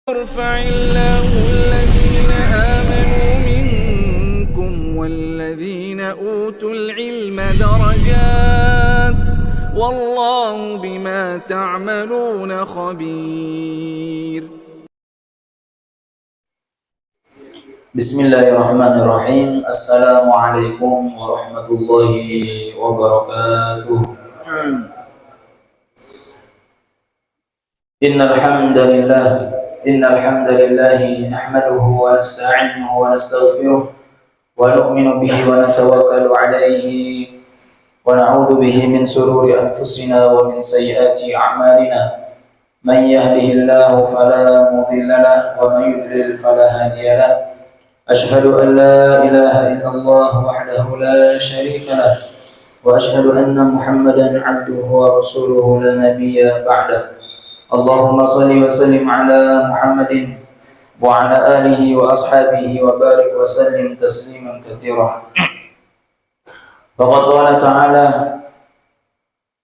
يرفع الله الذين آمنوا منكم والذين أوتوا العلم درجات والله بما تعملون خبير. Bismillahirrahmanirrahim. Assalamualaikum warahmatullahi wabarakatuh. Innal hamdalillah nahmaduhu wa nasta'inuhu wa nastaghfiruh wa nu'minu bihi wa natawakkalu alayhi wa na'udzu bihi min sururi anfusina wa min sayyiati a'malina. Man yahdihillahu fala mudilla lahu wa man yudlil fala hadiya lahu. أشهد أن لا إله إلا الله وحده لا شريك له وأشهد أن محمدا عبده ورسوله لا نبي بعده. اللهم صل وسلم على محمد وعلى آله وأصحابه وبارك وسلم تسليما كثيرا. فقد قال تعالى: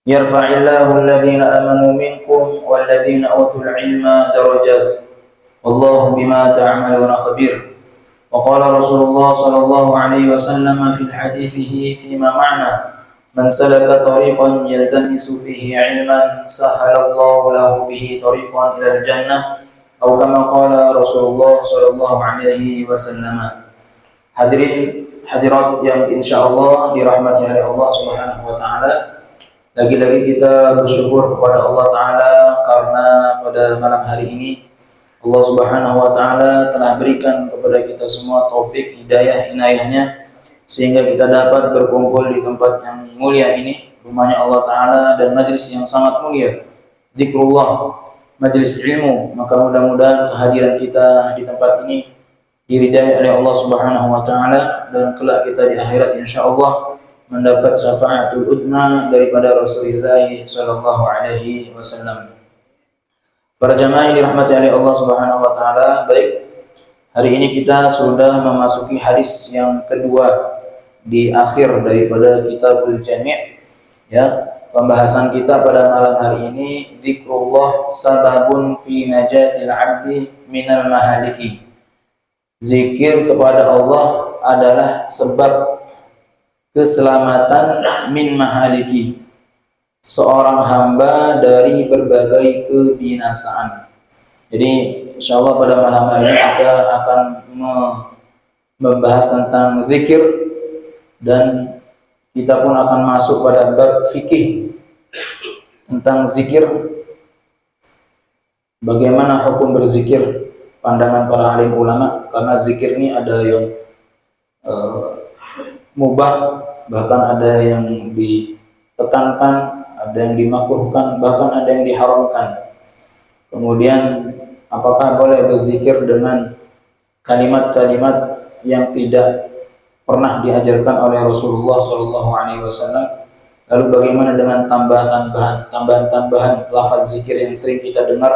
يرفع الله الذين آمنوا منكم والذين أوتوا العلم درجات والله بما تعملون خبير. وقال رسول الله صلى الله عليه وسلم في حديثه فيما معنى: من سلك طريقا يلتمس فيه علما سهل الله له به طريقا إلى الجنة أو كما قال رسول الله صلى الله عليه وسلم. Hadirin hadirat yang insyaallah dirahmati oleh Allah Subhanahu wa taala. Lagi-lagi kita bersyukur kepada Allah taala karena pada malam hari ini Allah Subhanahu wa taala telah berikan kepada kita semua taufik, hidayah, inayahnya sehingga kita dapat berkumpul di tempat yang mulia ini, rumahnya Allah taala dan majlis yang sangat mulia, zikrullah, majlis ilmu. Maka mudah-mudahan kehadiran kita di tempat ini diridai oleh Allah Subhanahu wa taala dan kelak kita di akhirat insyaallah mendapat syafaatul udma daripada Rasulullah sallallahu alaihi wasallam. Para jamaah yang dirahmati oleh Allah Subhanahu wa taala, baik, hari ini kita sudah memasuki hadis yang kedua di akhir daripada Kitabul Jami', ya. Pembahasan kita pada malam hari ini zikrullah sababun fi najatil 'abdi minal mahaliki. Zikir kepada Allah adalah sebab keselamatan min mahaliki, seorang hamba dari berbagai kebinasaan. Jadi insyaallah pada malam hari ini kita akan membahas tentang zikir dan kita pun akan masuk pada bab fikih tentang zikir. Bagaimana hukum berzikir, pandangan para alim ulama, karena zikir ini ada yang mubah, bahkan ada yang ditekankan, ada yang dimakruhkan, bahkan ada yang diharamkan. Kemudian apakah boleh berzikir dengan kalimat-kalimat yang tidak pernah diajarkan oleh Rasulullah SAW? Lalu bagaimana dengan tambahan-tambahan lafaz zikir yang sering kita dengar?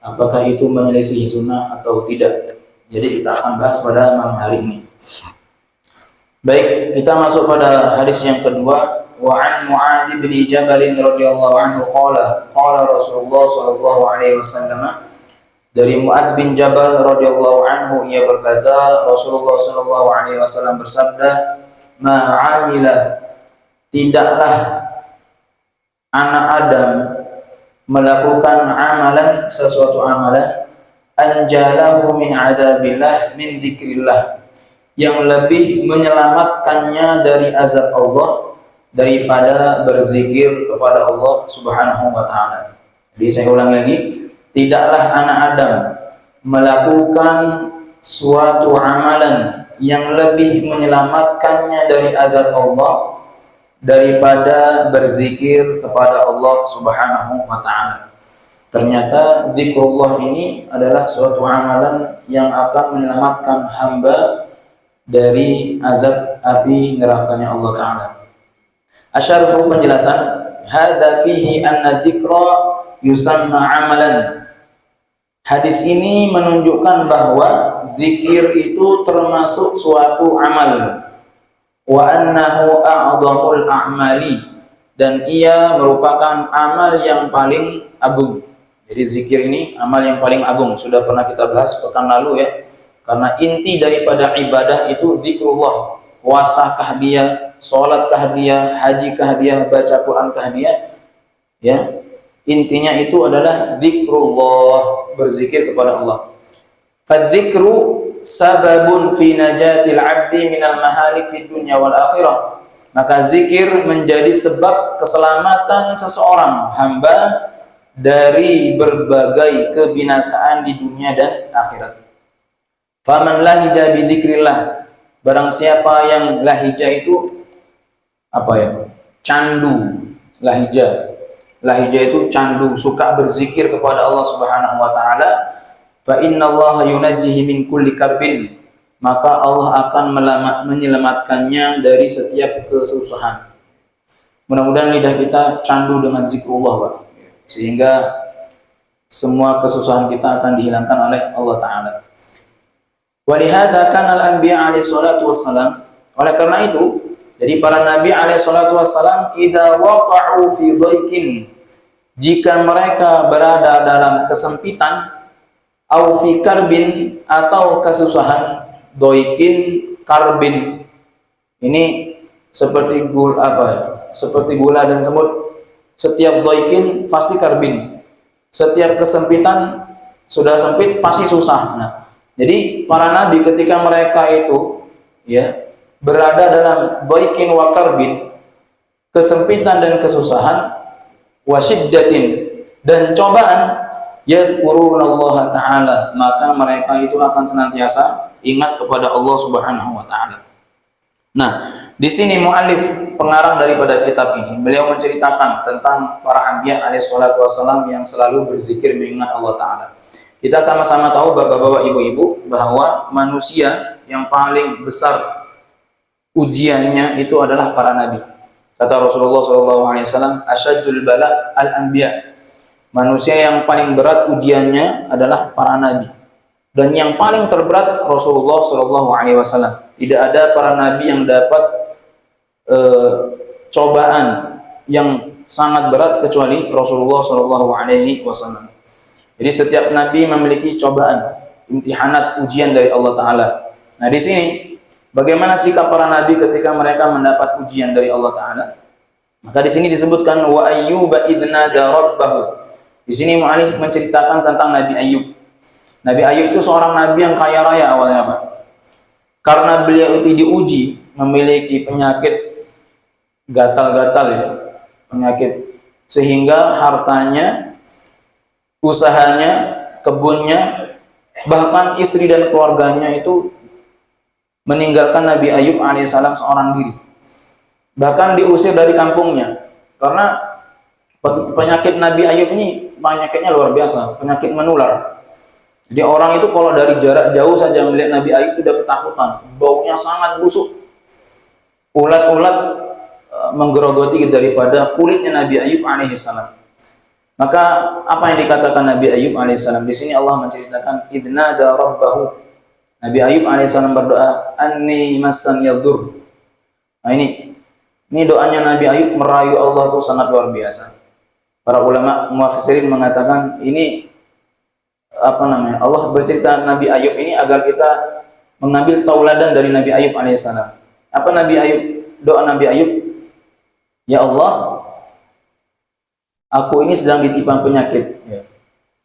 Apakah itu menyelisihi sunnah atau tidak? Jadi kita akan bahas pada malam hari ini. Baik, kita masuk pada hadis yang kedua. وعن معاذ بن جبل رضي الله عنه قال رسول الله صلى الله عليه وسلم. Dari Muaz bin Jabal radhiyallahu anhu, ia berkata, Rasulullah sallallahu alaihi wasallam bersabda, ma'amila, tidaklah anak Adam melakukan amalan, sesuatu amalan, anjalahu min adabillah min dzikrillah, yang lebih menyelamatkannya dari azab Allah daripada berzikir kepada Allah Subhanahu wa taala. Jadi saya ulang lagi, tidaklah anak Adam melakukan suatu amalan yang lebih menyelamatkannya dari azab Allah daripada berzikir kepada Allah Subhanahu wa taala. Ternyata zikrullah ini adalah suatu amalan yang akan menyelamatkan hamba dari azab api nerakanya Allah taala. Asyarhu, penjelasan, hadza fihi anna dzikra yusamma amalan. Hadis ini menunjukkan bahwa zikir itu termasuk suatu amal. Wa annahu a'dhamul a'mali, dan ia merupakan amal yang paling agung. Jadi zikir ini amal yang paling agung. Sudah pernah kita bahas pekan lalu ya. Karena inti daripada ibadah itu zikrullah. Puasakah dia, sholatkah dia, hajikah dia, baca Qurankah dia, ya. Intinya itu adalah zikrullah, berzikir kepada Allah. Fadzikru sababun fi najatil 'abdi minal mahalik fid dunya wal akhirah. Maka zikir menjadi sebab keselamatan seseorang hamba dari berbagai kebinasaan di dunia dan akhirat. Faman lahija bi dzikrillah, barang siapa yang lahija itu apa ya? Candu. Lahija itu candu, suka berzikir kepada Allah Subhanahu wa taala. Fa innallaha yunajjihi min kulli karbin, maka Allah akan menyelamatkannya dari setiap kesusahan. Mudah-mudahan lidah kita candu dengan zikrullah, Pak, sehingga semua kesusahan kita akan dihilangkan oleh Allah Ta'ala. Walihada kana al-anbiya alaihi salatu wassalam, oleh karena itu, jadi para nabi alaihi salatu wassalam idza waqa'u fi dhaikin, jika mereka berada dalam kesempitan, au fi karbin, atau kesusahan, doikin, karbin, ini seperti gula dan semut. Setiap doikin pasti karbin. Setiap kesempitan, sudah sempit pasti susah. Nah, jadi para nabi ketika mereka itu ya berada dalam doikin wa karbin, kesempitan dan kesusahan, wasyiddatin, dan cobaan, yadhkurunallaha ta'ala, maka mereka itu akan senantiasa ingat kepada Allah Subhanahu wa taala. Nah, di sini muallif pengarang daripada kitab ini, beliau menceritakan tentang para anbiya alaihi salatu wasallam yang selalu berzikir mengingat Allah taala. Kita sama-sama tahu Bapak-bapak, Ibu-ibu, bahwa manusia yang paling besar ujiannya itu adalah para nabi. Kata Rasulullah sallallahu alaihi wasallam, asyaddul bala al-anbiya. Manusia yang paling berat ujiannya adalah para nabi. Dan yang paling terberat Rasulullah sallallahu alaihi wasallam. Tidak ada para nabi yang dapat cobaan yang sangat berat kecuali Rasulullah sallallahu alaihi wasallam. Jadi setiap nabi memiliki cobaan, imtihanat, ujian dari Allah taala. Nah, di sini bagaimana sikap para nabi ketika mereka mendapat ujian dari Allah taala? Maka di sini disebutkan wa ayyuba idnada rabbahu. Di sini mu'allif menceritakan tentang Nabi Ayub. Nabi Ayub itu seorang nabi yang kaya raya awalnya, Pak. Karena beliau itu diuji memiliki penyakit gatal-gatal ya, penyakit sehingga hartanya, usahanya, kebunnya, bahkan istri dan keluarganya itu meninggalkan Nabi Ayub alaihissalam seorang diri. Bahkan diusir dari kampungnya karena penyakit Nabi Ayub ini penyakitnya luar biasa, penyakit menular. Jadi orang itu kalau dari jarak jauh saja melihat Nabi Ayub sudah ketakutan, baunya sangat busuk. Ulat-ulat menggerogoti daripada kulitnya Nabi Ayub alaihissalam. Maka apa yang dikatakan Nabi Ayub alaihissalam? Di sini Allah menceritakan idnada rabbahu. Nabi Ayub alaihissalam berdoa, anni massan yadur. Nah, ini doanya Nabi Ayub merayu Allah itu sangat luar biasa. Para ulama mufassirin mengatakan ini Allah bercerita Nabi Ayub ini agar kita mengambil tauladan dari Nabi Ayub alaihissalam. Apa doa Nabi Ayub? Ya Allah, aku ini sedang ditimpa penyakit. Ya.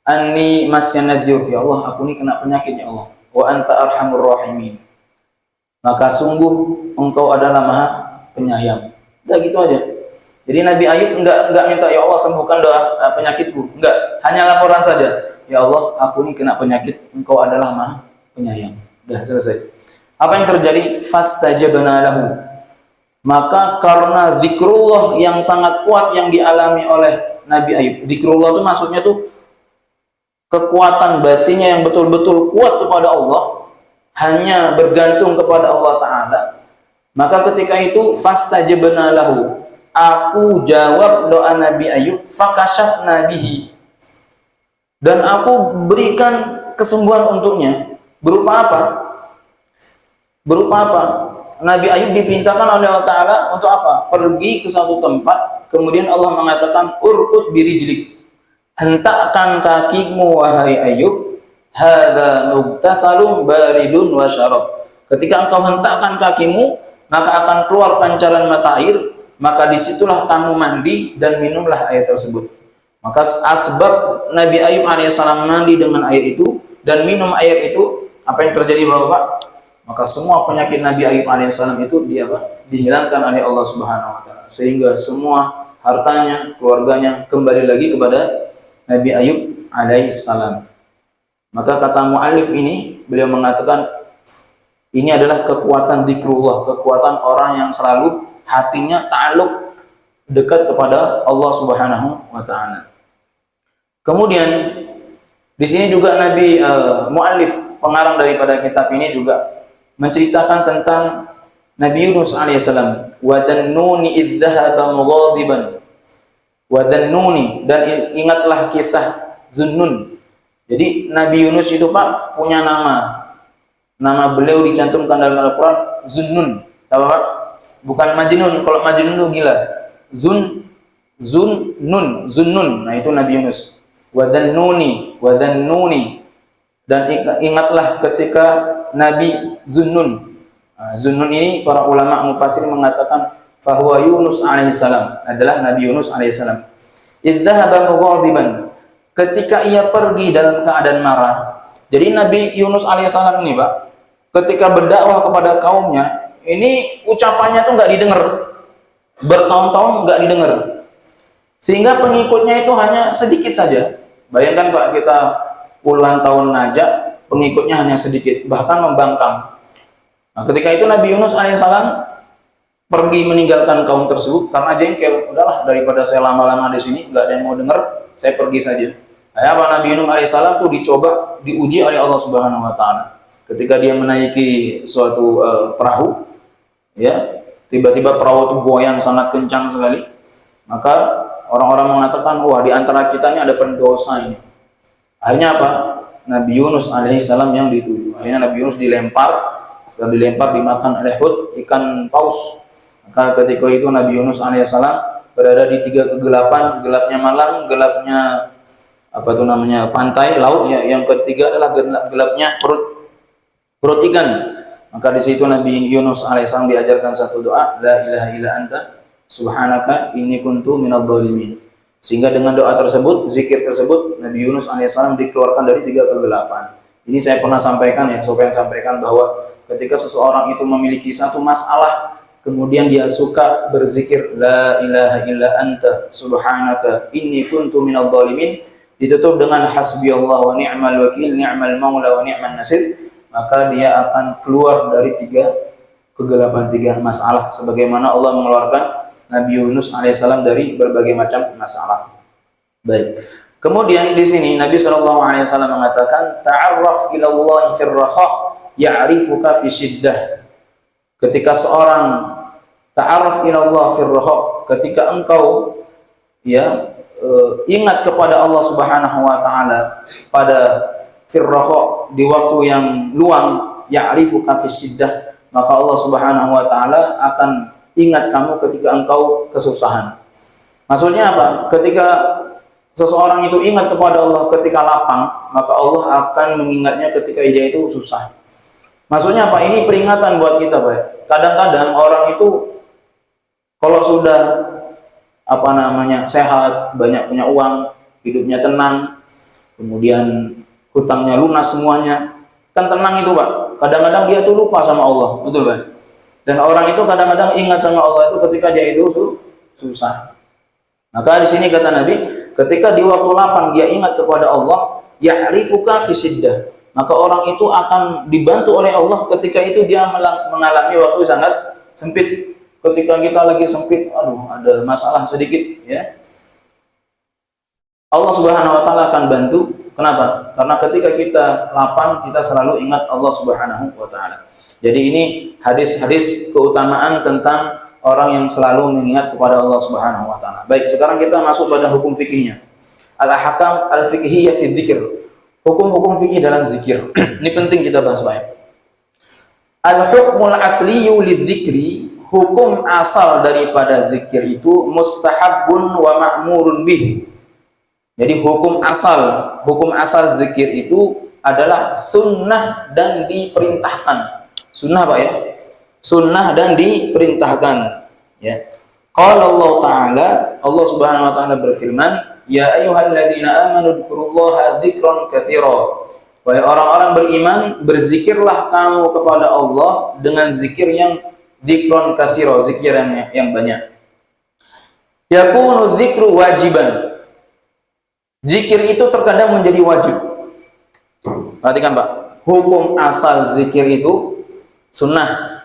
Anni masyanadur. Ya Allah, aku ini kena penyakit ya Allah. Wa anta arhamur rahimin. Maka sungguh Engkau adalah Maha Penyayang. Udah gitu aja. Jadi Nabi Ayub enggak minta ya Allah sembuhkan penyakitku. Enggak, hanya laporan saja. Ya Allah, aku ini kena penyakit, Engkau adalah Maha Penyayang. Udah selesai. Apa yang terjadi? Fastajabna lahu. Maka karena zikrullah yang sangat kuat yang dialami oleh Nabi Ayub. Zikrullah itu maksudnya tuh kekuatan batinnya yang betul-betul kuat kepada Allah, hanya bergantung kepada Allah Ta'ala. Maka ketika itu fastajabna lahu, aku jawab doa Nabi Ayub, fakashafna bihi, dan aku berikan kesembuhan untuknya. Berupa apa? Nabi Ayub diperintahkan oleh Allah Ta'ala untuk apa? Pergi ke suatu tempat, kemudian Allah mengatakan urkut birijlik, hentakkan kakimu wahai Ayub, hadza mugtasalun baridun wa syarab. Ketika engkau hentakkan kakimu, maka akan keluar pancaran mata air, maka disitulah kamu mandi dan minumlah air tersebut. Maka asbab Nabi Ayub alaihissalam mandi dengan air itu dan minum air itu, apa yang terjadi Bapak? Maka semua penyakit Nabi Ayub alaihissalam itu dihilangkan oleh Allah Subhanahu wa taala, sehingga semua hartanya, keluarganya kembali lagi kepada Nabi Ayub alaihissalam. Maka kata muallif ini, beliau mengatakan ini adalah kekuatan zikrullah, kekuatan orang yang selalu hatinya ta'alluq dekat kepada Allah Subhanahu wa taala. Kemudian di sini juga Nabi muallif pengarang daripada kitab ini juga menceritakan tentang Nabi Yunus alaihissalam, wa dhannuni idh dhahaba mughadiban, wa dhannuni, dan ingatlah kisah Zunnun. Jadi Nabi Yunus itu Pak punya nama beliau dicantumkan dalam Al-Quran Zunnun, apa Pak? Bukan Majnun. Kalau Majnun itu gila. Zunnun. Nah itu Nabi Yunus. Wa dhannuni, dan ingatlah ketika Nabi Zunnun. Zunnun ini para ulama mufassir mengatakan fahuwa Yunus alaihissalam, adalah Nabi Yunus alaihissalam. Idzahaba mughadiban, ketika ia pergi dalam keadaan marah. Jadi Nabi Yunus alaihissalam ini Pak, ketika berdakwah kepada kaumnya, ini ucapannya tuh nggak didengar, bertahun-tahun nggak didengar, sehingga pengikutnya itu hanya sedikit saja. Bayangkan Pak, kita puluhan tahun ngajak, pengikutnya hanya sedikit, bahkan membangkang. Nah, ketika itu Nabi Yunus alaihissalam pergi meninggalkan kaum tersebut karena jengkel. Udahlah, daripada saya lama-lama di sini nggak ada yang mau dengar, saya pergi saja. Apa Nabi Yunus alaihissalam tuh diuji oleh Allah Subhanahu wa taala. Ketika dia menaiki suatu perahu, ya, tiba-tiba perahu itu goyang sangat kencang sekali. Maka orang-orang mengatakan, wah, di antara kita ini ada pendosa ini. Akhirnya apa? Nabi Yunus alaihissalam yang dituju. Akhirnya Nabi Yunus dilempar. Setelah dilempar dimakan oleh hut, ikan paus. Maka ketika itu Nabi Yunus alaihissalam berada di tiga kegelapan, gelapnya malam, gelapnya pantai, laut, ya. Yang ketiga adalah gelapnya perut ikan. Maka di situ Nabi Yunus alaihissalam diajarkan satu doa, la ilaha illa anta subhanaka inni kuntu minadh dhalimin. Sehingga dengan doa tersebut, zikir tersebut, Nabi Yunus alaihissalam dikeluarkan dari tiga kegelapan. Ini saya pernah sampaikan, ya, saya sampaikan bahwa ketika seseorang itu memiliki satu masalah, kemudian dia suka berzikir la ilaha illa anta subhanaka inni kuntu minadh dhalimin, ditutup dengan hasbiyallah wa ni'mal wakil, ni'mal maula wa ni'man nasir, maka dia akan keluar dari tiga kegelapan, tiga masalah, sebagaimana Allah mengeluarkan Nabi Yunus alaihissalam dari berbagai macam masalah. Baik. Kemudian di sini Nabi SAW mengatakan, ta'arraf ilallahi firraha ya'rifuka fi syiddah. Ketika seorang ta'arraf ilallah firraha, ketika engkau ingat kepada Allah Subhanahu wa taala pada firraha, di waktu yang luang, ya'rifuka fi syiddah, maka Allah Subhanahu wa taala akan ingat kamu ketika engkau kesusahan. Maksudnya apa? Ketika seseorang itu ingat kepada Allah ketika lapang, maka Allah akan mengingatnya ketika dia itu susah. Maksudnya apa? Ini peringatan buat kita, Pak. Kadang-kadang orang itu kalau sudah sehat, banyak punya uang, hidupnya tenang, kemudian hutangnya lunas semuanya, kan tenang itu, Pak. Kadang-kadang dia tuh lupa sama Allah, betul, Pak? Dan orang itu kadang-kadang ingat sama Allah itu ketika dia itu susah. Maka di sini kata Nabi, ketika di waktu lapang dia ingat kepada Allah, ya'rifuka fi syiddah, maka orang itu akan dibantu oleh Allah ketika itu dia mengalami waktu sangat sempit. Ketika kita lagi sempit, ada masalah sedikit, ya, Allah Subhanahu wa taala akan bantu. Kenapa? Karena ketika kita lapang, kita selalu ingat Allah Subhanahu wa taala. Jadi ini hadis-hadis keutamaan tentang orang yang selalu mengingat kepada Allah Subhanahu wa taala. Baik, sekarang kita masuk pada hukum fikihnya. Al-ahkam al-fiqhiyyah fi dzikr. Hukum-hukum fikih dalam zikir. Ini penting kita bahas, Pak. Al-hukmul asliyu lidzikri, hukum asal daripada zikir itu mustahabbun wa ma'murun bih. Jadi hukum asal zikir itu adalah sunnah dan diperintahkan. Sunnah Pak ya? Sunnah dan diperintahkan. Ya. Qala Allah Ta'ala, Allah Subhanahu wa taala berfirman, "Ya ayyuhalladzina amanu dzkurullaha dzikran katsira." Wahai orang-orang beriman, berzikirlah kamu kepada Allah dengan zikir yang dzikran katsira, zikir yang banyak. Yakunu dzikru wajiban. Zikir itu terkadang menjadi wajib. Perhatikan Pak, hukum asal zikir itu sunnah,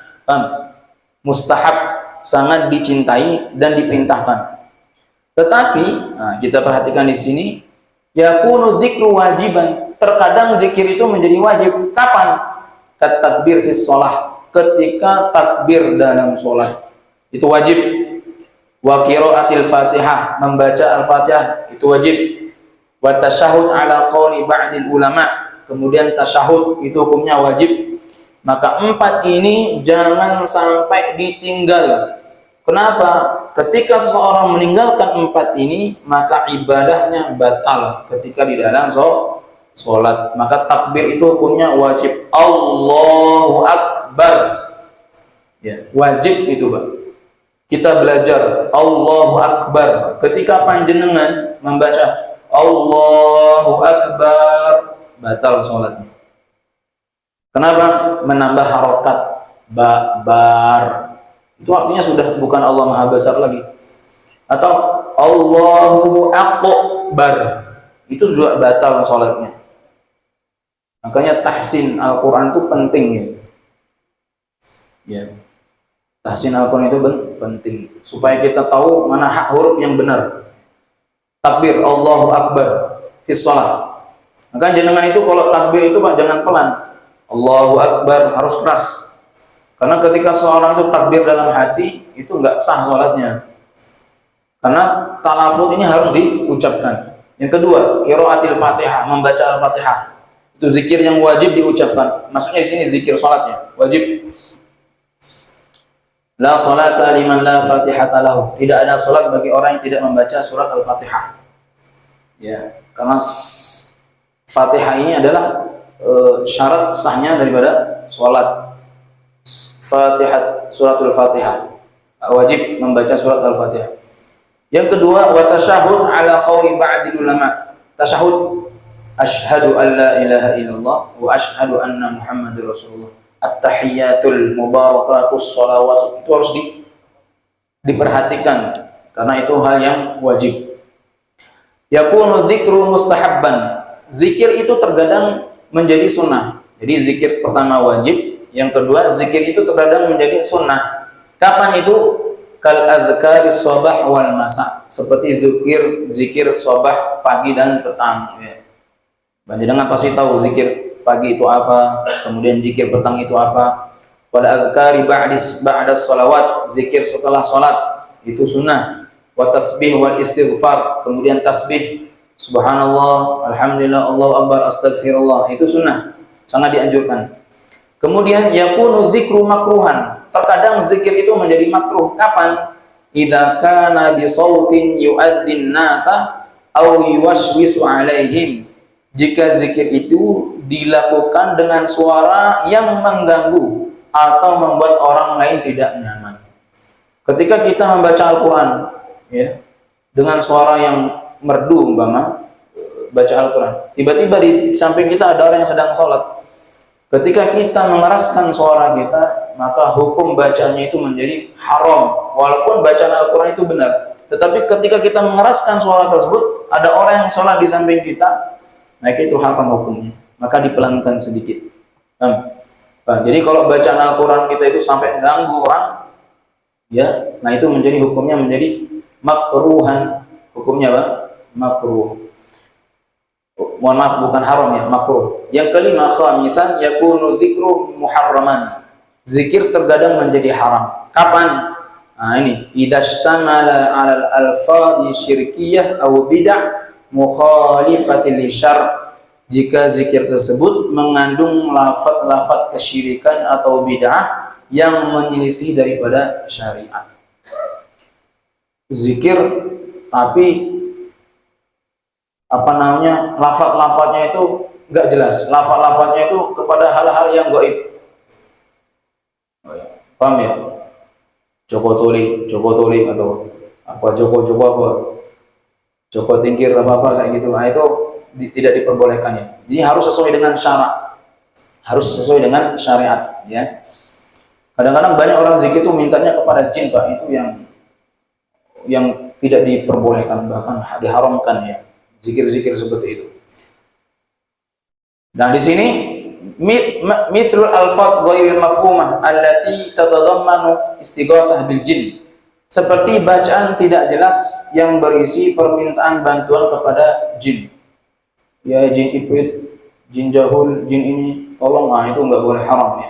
mustahab, sangat dicintai dan diperintahkan. Tetapi kita perhatikan di sini, yakunu dzikru wajiban. Terkadang zikir itu menjadi wajib. Kapan? Kat takbir fis shalah, ketika takbir dalam sholat itu wajib. Wa qiraatil Fatihah, membaca Al-Fatihah itu wajib. Wa tasyahud ala qauli ba'dil ulama, kemudian tasyahud itu hukumnya wajib. Maka 4 ini jangan sampai ditinggal. Kenapa? Ketika seseorang meninggalkan 4 ini, maka ibadahnya batal ketika di dalam sholat. Maka takbir itu hukumnya wajib. Allahu Akbar. Ya, wajib itu Pak. Kita belajar Allahu Akbar. Ketika panjenengan membaca Allahu Akbar, batal sholatnya. Kenapa? Menambah harokat bar. Itu artinya sudah bukan Allah Maha Besar lagi. Atau Allahu Akbar, itu juga batal sholatnya. Makanya tahsin Al-Quran itu penting ya. Tahsin Al-Quran itu penting supaya kita tahu mana hak huruf yang benar. Takbir Allahu Akbar fis shalah. Maka jenengan itu kalau takbir itu Pak jangan pelan. Allahu Akbar harus keras. Karena ketika seorang itu takbir dalam hati itu enggak sah sholatnya. Karena talafut ini harus diucapkan. Yang kedua, qiraatil Fatihah, membaca Al-Fatihah. Itu zikir yang wajib diucapkan. Maksudnya di sini zikir sholatnya wajib. La sholata liman la fatihata lahu. Tidak ada sholat bagi orang yang tidak membaca surat Al-Fatihah. Ya, karena Fatihah ini adalah syarat sahnya daripada sholat. Fatihah, suratul Fatihah. Wajib membaca surat Al-Fatihah. Yang kedua, wa tasyahud ala qauli ba'dil ulama. Tasyahud, asyhadu an la ilaha illallah wa asyhadu anna Muhammadur Rasulullah. At-tahiyyatul mubarakatus sholawat, itu harus diperhatikan karena itu hal yang wajib. Yakunu dzikru mustahabban. Zikir itu terkadang menjadi sunnah. Jadi zikir pertama wajib, yang kedua zikir itu terkadang menjadi sunnah. Kapan itu? Kal adzkaris shabah wal masa. Seperti zikir shabah pagi dan petang ya. Jangan pasti tahu zikir pagi itu apa, kemudian zikir petang itu apa. Wal adzkari ba'da sholawat, zikir setelah sholat itu sunnah. Wa tasbih wal istighfar, kemudian tasbih subhanallah, alhamdulillah, Allahu akbar, astagfirullah, itu sunnah, sangat dianjurkan. Kemudian yakunu dzikru makruhan. Terkadang zikir itu menjadi makruh. Kapan? Idza kana bi sautin yu'addin nasa aw yuwaswisu alaihim. Jika zikir itu dilakukan dengan suara yang mengganggu atau membuat orang lain tidak nyaman. Ketika kita membaca Al-Quran ya, dengan suara yang merdu umpama baca Al-Quran, tiba-tiba di samping kita ada orang yang sedang sholat. Ketika kita mengeraskan suara kita, maka hukum bacanya itu menjadi haram walaupun bacaan Al-Quran itu benar. Tetapi ketika kita mengeraskan suara tersebut, ada orang yang sholat di samping kita, maka itu haram hukumnya, maka dipelankan sedikit. Jadi kalau bacaan Al-Quran kita itu sampai ganggu orang, ya, nah itu menjadi hukumnya menjadi makruhan. Hukumnya apa? Makruh. Mohon maaf, bukan haram ya, makruh. Yang kelima, khamisan, yakunu dzikru muharraman. Zikir terkadang menjadi haram. Kapan? Nah ini, idastamala 'alal alfadhi syirkiyah aw bid'ah mukhalifatil syar'. Jika zikir tersebut mengandung lafaz-lafaz kesyirikan atau bid'ah yang menyelisih daripada syariat. Zikir tapi lafaz-lafaznya itu nggak jelas. Lafaz-lafaznya itu kepada hal-hal yang gaib. Paham ya? Joko Toli atau apa Joko apa Joko Tingkir apa kayak gitu. Nah, itu tidak diperbolehkan ya. Jadi harus sesuai dengan syarak. Harus sesuai dengan syariat ya. Kadang-kadang banyak orang zikir itu mintanya kepada jin, Pak. Itu yang tidak diperbolehkan, bahkan diharamkan ya. Zikir-zikir seperti itu. Nah, di sini mithlul alfaz ghairil mafhumah allati tatadammanu istighatsah bil jin. Seperti bacaan tidak jelas yang berisi permintaan bantuan kepada jin. Ya, jin ifrit, jin jahul, jin ini tolong, itu nggak boleh, haram ya.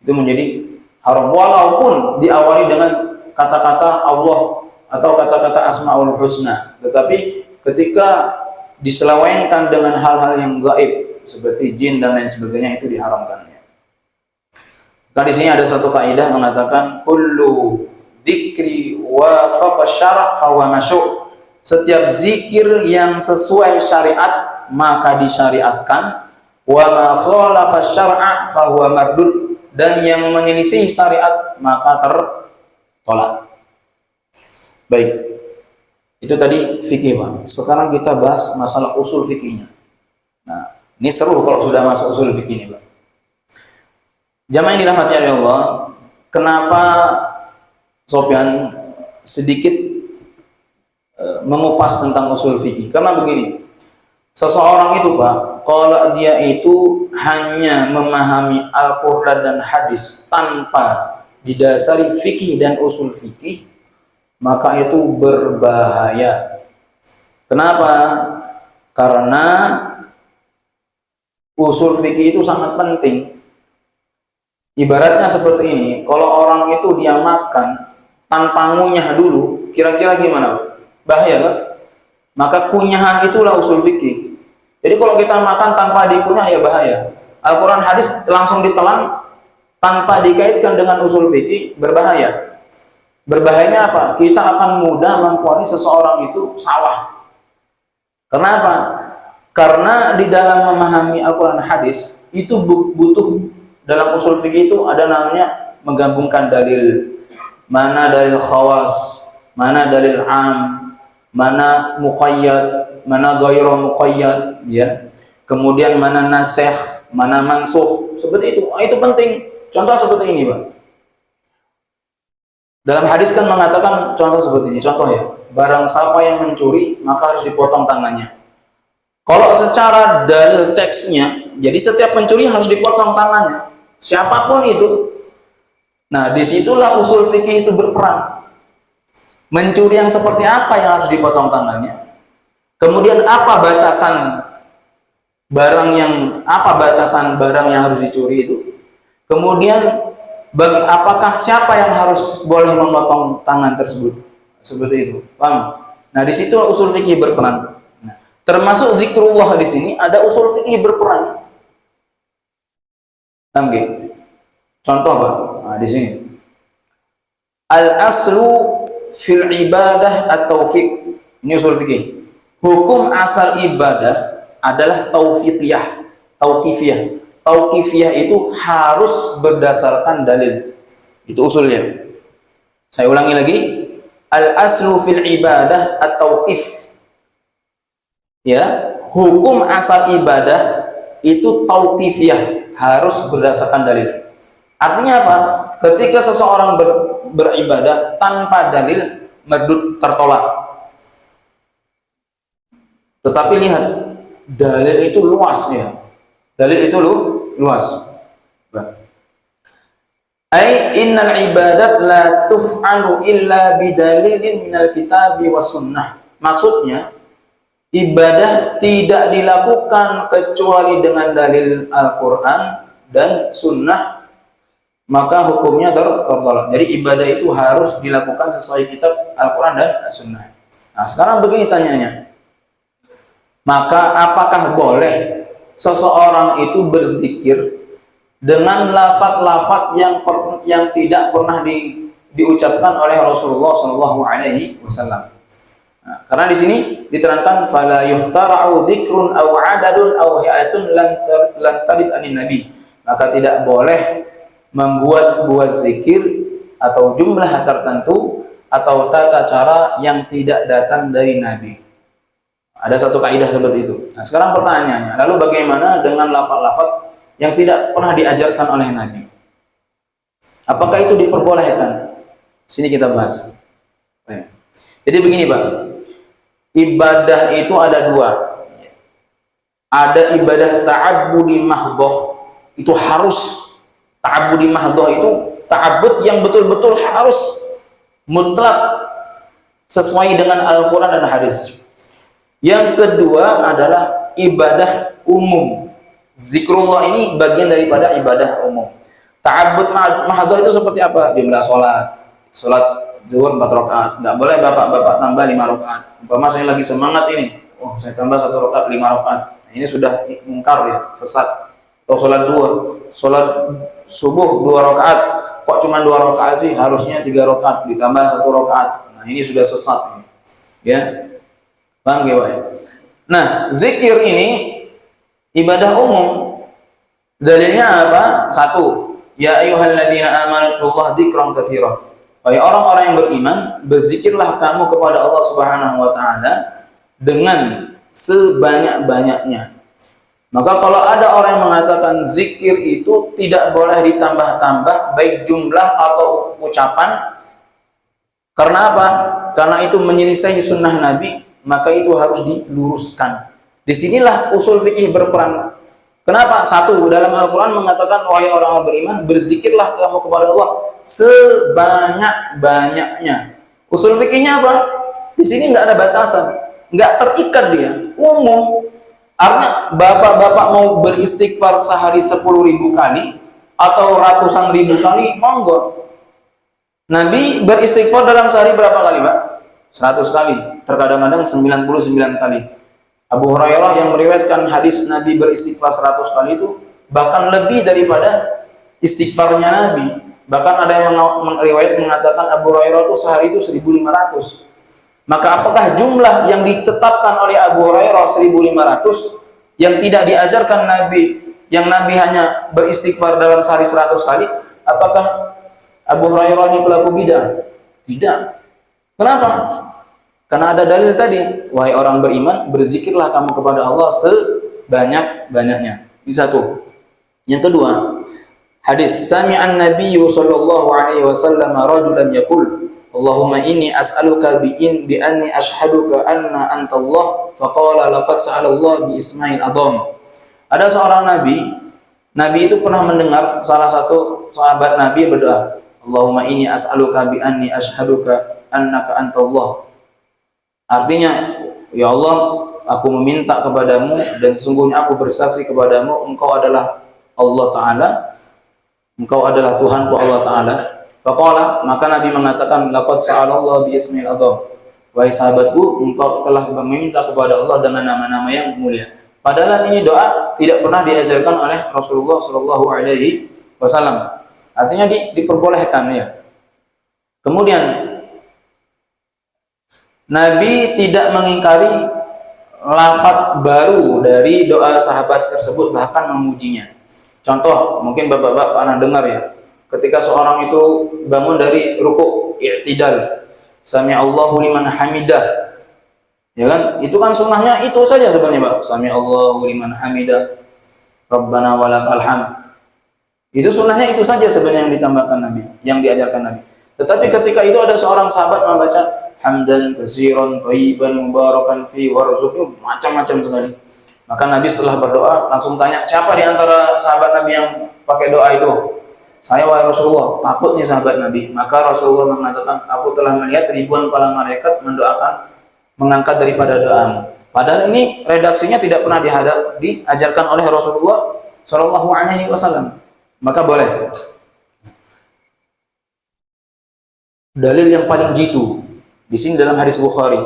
Itu menjadi haram walaupun diawali dengan kata-kata Allah atau kata-kata Asmaul Husna. Tetapi ketika diselewengkan dengan hal-hal yang gaib seperti jin dan lain sebagainya, itu diharamkan ya. Nah, di sini ada satu kaidah mengatakan kullu dzikri wa faqa syara' fa huwa masyu'. Setiap zikir yang sesuai syariat maka disyariatkan, wa ma khalafa syar'a fa huwa mardud. Dan yang menyelisih syariat maka tertolak. Baik. Itu tadi fikih, Pak. Sekarang kita bahas masalah usul fikihnya. Nah, ini seru kalau sudah masuk usul fikih ini, Pak. Jamaah yang dirahmati oleh Allah, kenapa Sofyan sedikit mengupas tentang usul fikih? Karena begini, seseorang itu, Pak, kalau dia itu hanya memahami Al-Quran dan hadis tanpa didasari fikih dan usul fikih, maka itu berbahaya. Kenapa? Karena usul fikih itu sangat penting. Ibaratnya seperti ini, kalau orang itu dia makan tanpa ngunyah dulu, kira-kira gimana? Bahaya kan? Maka kunyahan itulah usul fikih. Jadi kalau kita makan tanpa dikunyah, ya bahaya. Al-Quran hadis langsung ditelan tanpa dikaitkan dengan usul fikih, berbahaya. Berbahayanya apa? Kita akan mudah memponis seseorang itu salah. Kenapa? Karena di dalam memahami Al-Quran hadis itu butuh, dalam usul fikih itu ada namanya menggabungkan dalil. Mana dalil khawas, mana dalil am, mana muqayyad, mana ghairu muqayyad ya. Kemudian mana nasikh, mana mansukh. Seperti itu. Itu penting. Contoh seperti ini, Pak. Dalam hadis kan mengatakan contoh seperti ini. Contoh ya, barang siapa yang mencuri maka harus dipotong tangannya. Kalau secara dalil teksnya, jadi setiap pencuri harus dipotong tangannya, siapapun itu. Nah, disitulah usul fikih itu berperan. Mencuri yang seperti apa yang harus dipotong tangannya? Kemudian apa batasan barang yang harus dicuri itu? Kemudian apakah siapa yang harus boleh memotong tangan tersebut? Seperti itu, paham? Nah, disitulah usul fikih berperan. Termasuk zikrullah di sini ada usul fikih berperan. Paham nggih? Contoh, Pak. Nah, di sini. Al-aslu fil ibadah at-taufiq. Ini usul fikih. Hukum asal ibadah adalah taufiqiyah, tauqifiyah. Tauqifiyah itu harus berdasarkan dalil. Itu usulnya. Saya ulangi lagi. Al-aslu fil ibadah at-tauqif. Ya, hukum asal ibadah itu tauqifiyah, harus berdasarkan dalil. Artinya apa? Ketika seseorang beribadah tanpa dalil, merdud, tertolak. Tetapi lihat, dalil itu luas ya. Dalil itu luas. Ai innal ibadat la tuf'alu illa bidalilin minal kitabi was sunnah. Maksudnya, ibadah tidak dilakukan kecuali dengan dalil Al-Quran dan Sunnah, maka hukumnya tertolak. Jadi ibadah itu harus dilakukan sesuai kitab Al-Quran dan Sunnah. Nah, sekarang begini tanyanya. Maka apakah boleh seseorang itu berzikir dengan lafaz-lafaz yang tidak pernah diucapkan oleh Rasulullah SAW? Nah, karena di sini diterangkan fala yuhtara'u dzikrun aw 'adadun aw hay'atun lam tarid anin nabi. Maka tidak boleh membuat zikir atau jumlah tertentu atau tata cara yang tidak datang dari nabi. Ada satu kaidah seperti itu. Nah, sekarang pertanyaannya, lalu bagaimana dengan lafaz-lafaz yang tidak pernah diajarkan oleh nabi? Apakah itu diperbolehkan? Sini kita bahas. Jadi begini, Pak. Ibadah itu ada dua. Ada ibadah ta'abbudi mahdhah. Itu harus. Ta'abbudi mahdhah itu ta'abbud yang betul-betul harus mutlak sesuai dengan Al-Quran dan hadis. Yang kedua adalah ibadah umum. Zikrullah ini bagian daripada ibadah umum. Ta'abbud mahdhah itu seperti apa? Jumlah sholat zuhur 4 rakaat. Enggak boleh bapak-bapak tambah 5 rakaat. Umpama saya lagi semangat ini, saya tambah 1 rakaat 5 rakaat. Nah, ini sudah mungkar ya, sesat. Atau sholat subuh 2 rakaat. Kok cuma 2 rakaat sih? Harusnya 3 rakaat ditambah 1 rakaat. Nah, ini sudah sesat ini. Ya. Paham ya, Pak ya? Nah, zikir ini ibadah umum. Dalilnya apa? 1. Ya ayyuhalladzina amanu billahi dzikran katsiran. Wahai orang-orang yang beriman, berzikirlah kamu kepada Allah Subhanahu wa taala dengan sebanyak-banyaknya. Maka kalau ada orang yang mengatakan zikir itu tidak boleh ditambah-tambah baik jumlah atau ucapan, karena apa? Karena itu menyelisihi sunnah Nabi, maka itu harus diluruskan. Disinilah usul fikih berperan. Kenapa? 1, dalam Al-Quran mengatakan, wahai orang-orang beriman, berzikirlah kamu kepada Allah sebanyak-banyaknya. Usul fikihnya apa? Di sini nggak ada batasan, nggak terikat dia, umum. Artinya bapak-bapak mau beristighfar sehari 10.000 kali atau ratusan ribu kali, monggo. Nabi beristighfar dalam sehari berapa kali, Pak? 100 kali, terkadang-kadang 99 kali. Abu Hurairah yang meriwayatkan hadis Nabi beristighfar 100 kali itu bahkan lebih daripada istighfarnya Nabi. Bahkan ada yang meriwayat mengatakan Abu Hurairah itu sehari itu 1.500. Maka apakah jumlah yang ditetapkan oleh Abu Hurairah 1.500 yang tidak diajarkan Nabi, yang Nabi hanya beristighfar dalam sehari 100 kali, apakah Abu Hurairah ini pelaku bidah? Tidak. Kenapa? Karena ada dalil tadi, wahai orang beriman, berzikirlah kamu kepada Allah sebanyak-banyaknya. Ini 1. Yang kedua, hadis sami'an nabiyyu sallallahu alaihi wasallam rajulan yaqul, Allahumma inni as'aluka bi anni ashhaduka anna anta Allah, faqala laqad sa'ala Allah bi ismail adham. Ada seorang nabi itu pernah mendengar salah satu sahabat Nabi berdoa, Allahumma inni as'aluka bi anni ashhaduka annaka anta Allah. Artinya, ya Allah, aku meminta kepadamu dan sesungguhnya aku bersaksi kepadamu, engkau adalah Allah Ta'ala, engkau adalah Tuhanku Allah Ta'ala. Faqala, maka Nabi mengatakan, laqad sa'alallah bi ismil adham. Wahai sahabatku, engkau telah meminta kepada Allah dengan nama-nama yang mulia. Padahal ini doa tidak pernah diajarkan oleh Rasulullah Shallallahu Alaihi Wasallam. Artinya diperbolehkan ya. Kemudian Nabi tidak mengingkari lafaz baru dari doa sahabat tersebut, bahkan memujinya. Contoh, mungkin bapak-bapak pernah dengar ya, ketika seorang itu bangun dari ruku' i'tidal, sami Allahu liman hamidah, ya kan? Itu kan sunnahnya itu saja sebenarnya, Pak. Sami Allahu liman hamidah, Rabbana walakal hamd. Itu sunnahnya itu saja sebenarnya yang ditambahkan Nabi, yang diajarkan Nabi. Tetapi ketika itu ada seorang sahabat membaca hamdan katsiran thayyiban mubarakan fi warzuqhu, macam-macam sekali. Maka Nabi setelah berdoa langsung tanya, siapa di antara sahabat Nabi yang pakai doa itu? Saya, wahai Rasulullah. Takut nih sahabat Nabi. Maka Rasulullah mengatakan, aku telah melihat ribuan kepala malaikat mendoakan, mengangkat daripada doamu. Padahal ini redaksinya tidak pernah diajarkan oleh Rasulullah Shallallahu Alaihi Wasallam. Maka boleh. Dalil yang paling jitu di sini dalam hadis Bukhari,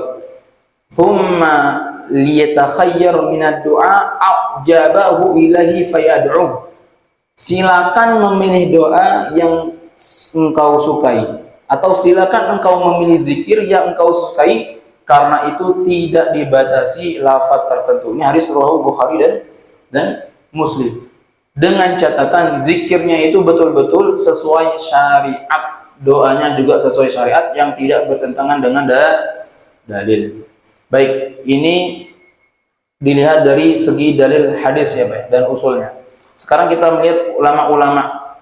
thumma liyatakhayyar minad du'a ajabahu ilahi fayad'u. Silakan memilih doa yang engkau sukai, atau silakan engkau memilih zikir yang engkau sukai, Karena itu tidak dibatasi lafaz tertentu. Ini hadis riwayat Bukhari dan Muslim. Dengan catatan zikirnya itu betul-betul sesuai syariat. Doanya juga sesuai syariat yang tidak bertentangan dengan dalil. Baik, ini dilihat dari segi dalil hadis ya Pak dan usulnya. Sekarang kita melihat ulama-ulama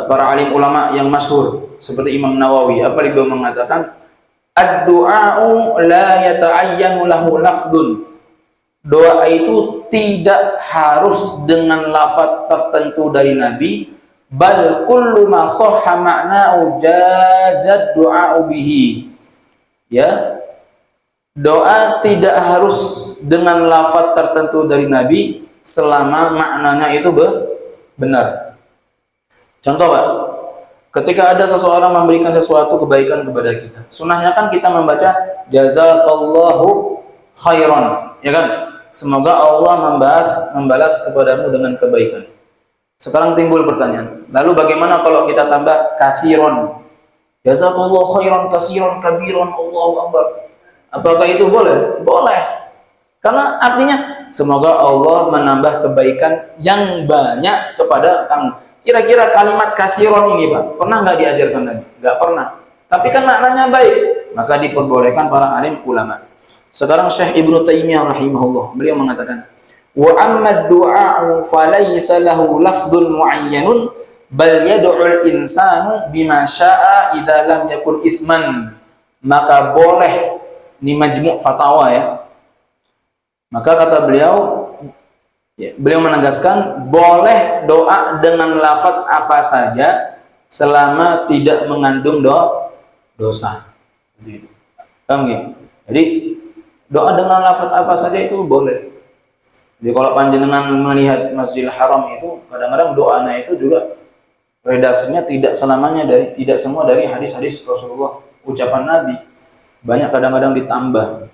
para alim ulama yang masyhur seperti Imam Nawawi. Apa beliau mengatakan? Ad-du'a'u la yata'ayyanu lahu lafdun. Doa itu tidak harus dengan lafaz tertentu dari Nabi, bal kullu ma sahha ma'na'u jazad du'a'u bihi. Ya. Doa tidak harus dengan lafaz tertentu dari Nabi selama maknanya itu benar. Contoh Pak, ketika ada seseorang memberikan sesuatu kebaikan kepada kita, sunnahnya kan kita membaca jazakallahu khairan, ya kan? Semoga Allah membalas kepadamu dengan kebaikan. Sekarang timbul pertanyaan, lalu bagaimana kalau kita tambah kathiron? Jazakallahu khairan kathiron kabiron Allahu akbar. Apakah itu boleh? Boleh. Karena artinya semoga Allah menambah kebaikan yang banyak kepada kamu. Kira-kira kalimat kathiron ini Pak, pernah nggak diajarkan Nabi? Nggak pernah. Tapi kan maknanya baik, maka diperbolehkan para alim ulama. Sekarang Syekh Ibnu Taimiyah rahimahullah, beliau mengatakan, wa amma du'a'u falaysa lahu lafdhun mu'ayyanun bal yad'ul insanu bima syaa idza lam yakun itsman. Maka boleh, ini majmu' fatwa ya. Maka kata beliau, ya, beliau menegaskan boleh doa dengan lafaz apa saja selama tidak mengandung dosa. Paham ya? Jadi doa dengan lafaz apa saja itu boleh. Jadi kalau panjenengan melihat Masjidil Haram itu kadang-kadang doanya itu juga redaksinya tidak selamanya tidak semua dari hadis-hadis Rasulullah, ucapan Nabi. Banyak kadang-kadang ditambah.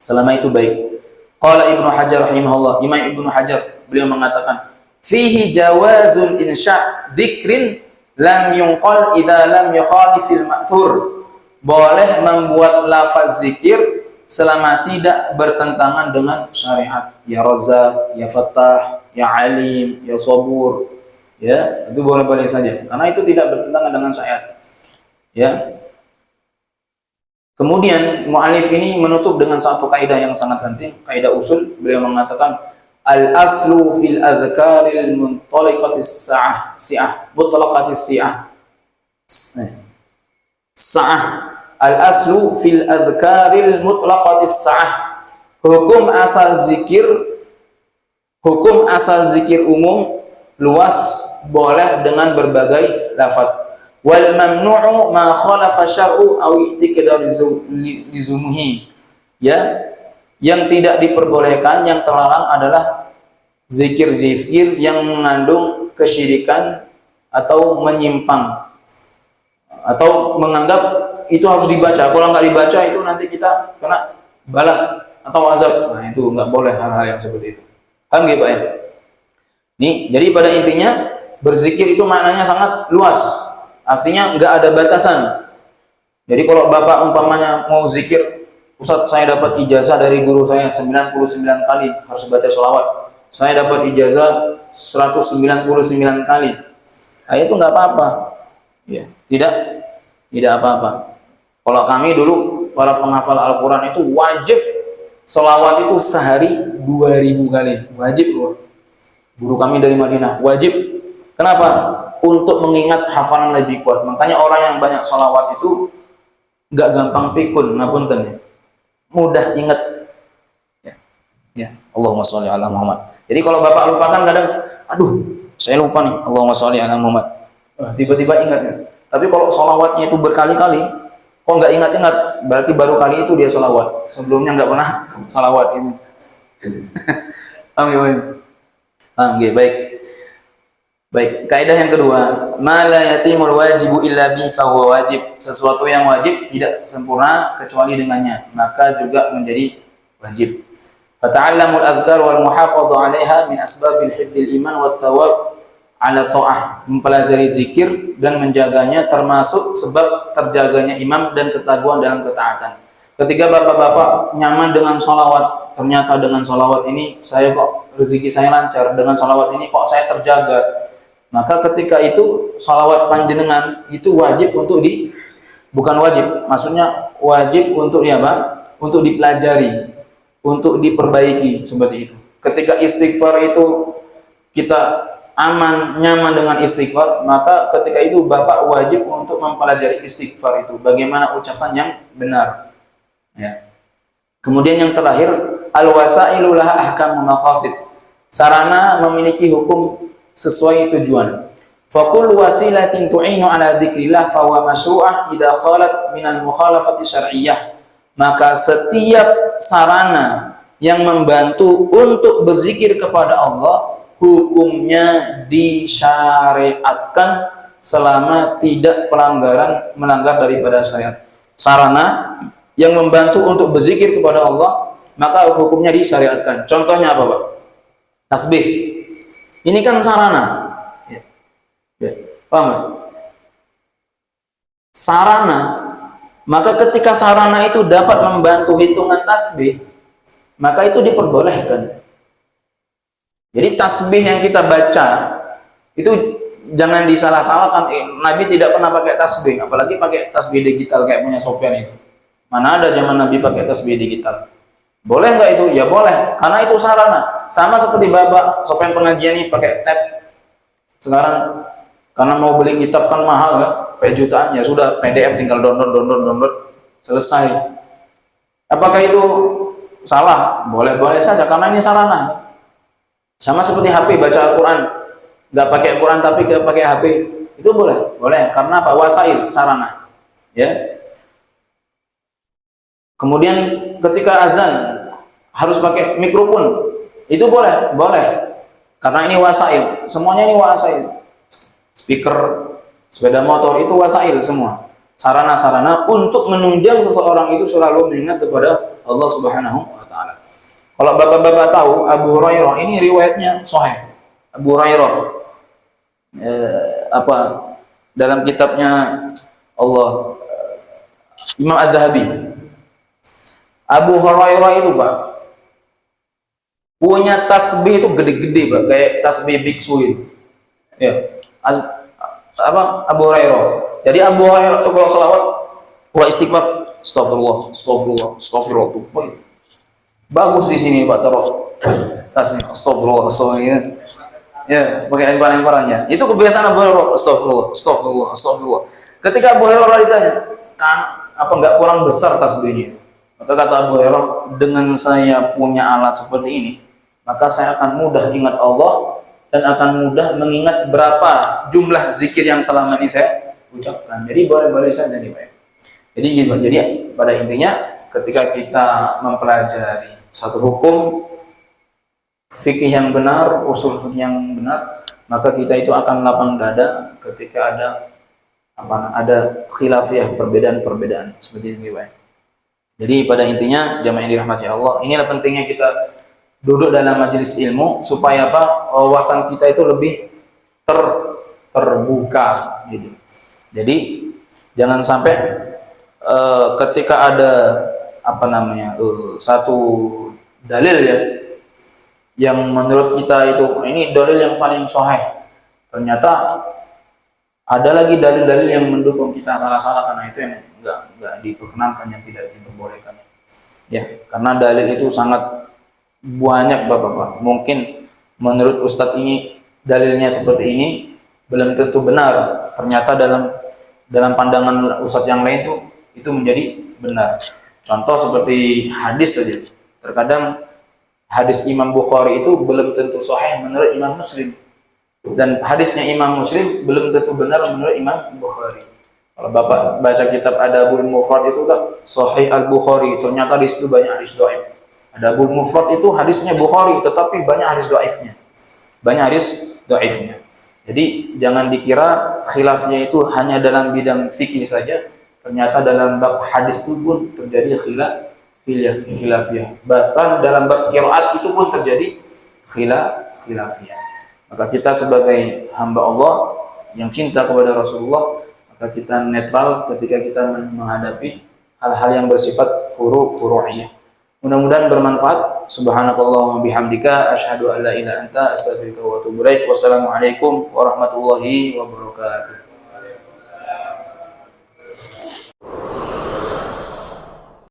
Selama itu baik. Qala Ibnu Hajar rahimahullah, Imam Ibnu Hajar beliau mengatakan, fihi jawazul insya' dzikrin lam yunqal idza lam yukhalifil ma'thur. Boleh membuat lafaz zikir selama tidak bertentangan dengan syariat. Ya Razzaq, ya Fattah, ya Alim, ya Sabur. Ya, itu boleh-boleh saja karena itu tidak bertentangan dengan syariat. Ya. Kemudian mu'alif ini menutup dengan satu kaidah yang sangat penting, kaidah usul. Beliau mengatakan al-aslu fil adhkaril muntaliqatis sa'ah mutlaqatis sa'ah al-aslu fil adhkaril mutlaqatis sa'ah. Hukum asal zikir umum luas, boleh dengan berbagai lafaz. Wal mamnu'u ma khalafa syar'u aw i'tiqad lizumuhi. Ya, yang tidak diperbolehkan, yang terlarang adalah zikir-zikir yang mengandung kesyirikan atau menyimpang atau menganggap itu harus dibaca. Kalau nggak dibaca itu nanti kita kena bala atau azab. Nah, itu nggak boleh hal-hal yang seperti itu. Paham nggih Pak ya? Nih, jadi pada intinya berzikir itu maknanya sangat luas. Artinya nggak ada batasan. Jadi kalau Bapak umpamanya mau zikir, Ustaz saya dapat ijazah dari guru saya 99 kali harus baca sholawat. Saya dapat ijazah 199 kali. Nah, itu nggak apa-apa. Ya, tidak apa-apa. Kalau kami dulu para penghafal Al-Quran itu wajib sholawat itu sehari 2000 kali. Wajib loh. Guru kami dari Madinah wajib. Kenapa? Untuk mengingat hafalan lebih kuat. Makanya orang yang banyak sholawat itu nggak gampang pikun, ngapunten ya. Mudah ingat. Ya. Allahumma sholli ala Muhammad. Jadi kalau Bapak lupakan kadang, aduh, saya lupa nih. Allahumma sholli ala Muhammad. Tiba-tiba ingat ya. Tapi kalau sholawatnya itu berkali-kali, kok nggak ingat-ingat, berarti baru kali itu dia sholawat. Sebelumnya nggak pernah sholawat ini. Amin. Baik. Baik, kaidah yang kedua, ma la yatimul wajibu illa bi fa huwa wajib. Sesuatu yang wajib tidak sempurna kecuali dengannya, maka juga menjadi wajib. Fata'allamul adhkar wal muhafadhu 'alaiha min asbabil hifdzil iman wat thawab 'ala ta'ah. Mempelajari zikir dan menjaganya termasuk sebab terjaganya iman dan ketaguan dalam ketaatan. Ketika bapak-bapak nyaman dengan sholawat, ternyata dengan sholawat ini saya kok rezeki saya lancar, dengan sholawat ini kok saya terjaga. Maka ketika itu sholawat panjenengan itu wajib untuk bukan wajib, maksudnya wajib untuk untuk dipelajari, untuk diperbaiki seperti itu. Ketika istighfar itu kita aman, nyaman dengan istighfar, maka ketika itu bapak wajib untuk mempelajari istighfar itu, bagaimana ucapan yang benar. Ya. Kemudian yang terakhir, al-wasailu laha ahkamu maqasid. Sarana memiliki hukum sesuai tujuan. Faqul wasilatin tu'inu ala dzikrillah fa huwa masyru'ah idza khalat minal mukhalafati syar'iyyah. Maka setiap sarana yang membantu untuk berzikir kepada Allah hukumnya disyariatkan selama tidak melanggar daripada syariat. Sarana yang membantu untuk berzikir kepada Allah, maka hukumnya disyariatkan. Contohnya apa, Pak? Tasbih. Ini kan sarana. Ya. Paham? Sarana. Maka ketika sarana itu dapat membantu hitungan tasbih, maka itu diperbolehkan. Jadi tasbih yang kita baca itu jangan disalah-salahkan. Nabi tidak pernah pakai tasbih, apalagi pakai tasbih digital kayak punya Sofyan itu. Mana ada zaman Nabi pakai tasbih digital? Boleh nggak itu? Ya boleh, karena itu sarana. Sama seperti Bapak Sofyan pengajian ini pakai tab. Sekarang karena mau beli kitab kan mahal kan, kayak jutaan, ya sudah PDF tinggal download, selesai. Apakah itu salah? Boleh-boleh saja, karena ini sarana. Sama seperti HP, baca Al-Quran, nggak pakai Al-Quran tapi pakai HP, itu boleh, karena apa? Wasail, sarana. Ya. Kemudian ketika azan harus pakai mikrofon, itu boleh, karena ini wasail, semuanya ini wasail. Speaker, sepeda motor itu wasail semua, sarana-sarana untuk menunjang seseorang itu selalu mengingat kepada Allah Subhanahu wa Ta'ala. Kalau bapak-bapak tahu, Abu Hurairah ini riwayatnya sahih. Abu Hurairah dalam kitabnya Allah Imam Az-Zahabi, Abu Hurairah itu, Pak, punya tasbih itu gede-gede, Pak, kayak tasbih biksu itu. Ya. Abu Hurairah. Jadi Abu Hurairah itu kalau selawat, wah istighfar, astagfirullah tuh. Bagus di sini, Pak, taruh tasbih astagfirullah. Ya, pakai lempar-lemparannya. Itu kebiasaan Abu Hurairah, astagfirullah. Ketika Abu Hurairah ditanya, kan apa enggak kurang besar tasbihnya? Maka kata Abu Hurairah, dengan saya punya alat seperti ini, maka saya akan mudah ingat Allah dan akan mudah mengingat berapa jumlah zikir yang selama ini saya ucapkan. Jadi boleh-boleh saja, Pak. Jadi pada intinya ketika kita mempelajari satu hukum fikih yang benar, usul fikih yang benar, maka kita itu akan lapang dada ketika ada khilafiyah, perbedaan seperti itu, Pak. Jadi pada intinya jamaah yang dirahmati Allah, inilah pentingnya kita duduk dalam majelis ilmu supaya wawasan kita itu lebih terbuka gitu. Jadi jangan sampai ketika ada satu dalil ya yang menurut kita itu ini dalil yang paling sahih, ternyata ada lagi dalil-dalil yang mendukung kita salah-salah, karena itu yang enggak diperkenankan, yang tidak diperbolehkan. Ya, karena dalil itu sangat banyak, Bapak-bapak. Mungkin menurut Ustadz ini dalilnya seperti ini belum tentu benar. Ternyata dalam pandangan Ustadz yang lain itu menjadi benar. Contoh seperti hadis saja. Terkadang hadis Imam Bukhari itu belum tentu sahih menurut Imam Muslim. Dan hadisnya Imam Muslim belum tentu benar menurut Imam Bukhari. Kalau Bapak baca kitab Adabul Mufrad itu Sahih Al-Bukhari, ternyata di situ banyak hadis dhaif. Adabul Mufrad itu hadisnya Bukhari, tetapi banyak hadis dhaifnya. Jadi jangan dikira khilafnya itu hanya dalam bidang fikih saja. Ternyata dalam bab hadis itu pun terjadi khilafiyah. Bahkan dalam bab qiraat itu pun terjadi khilafiyah. Maka kita sebagai hamba Allah yang cinta kepada Rasulullah, maka kita netral ketika kita menghadapi hal-hal yang bersifat furu'iyah. Mudah-mudahan bermanfaat. Subhanakallahumma bihamdika asyhadu an la ilaha illa anta astaghfiruka wa atubu ilaik. Wassalamualaikum warahmatullahi wabarakatuh.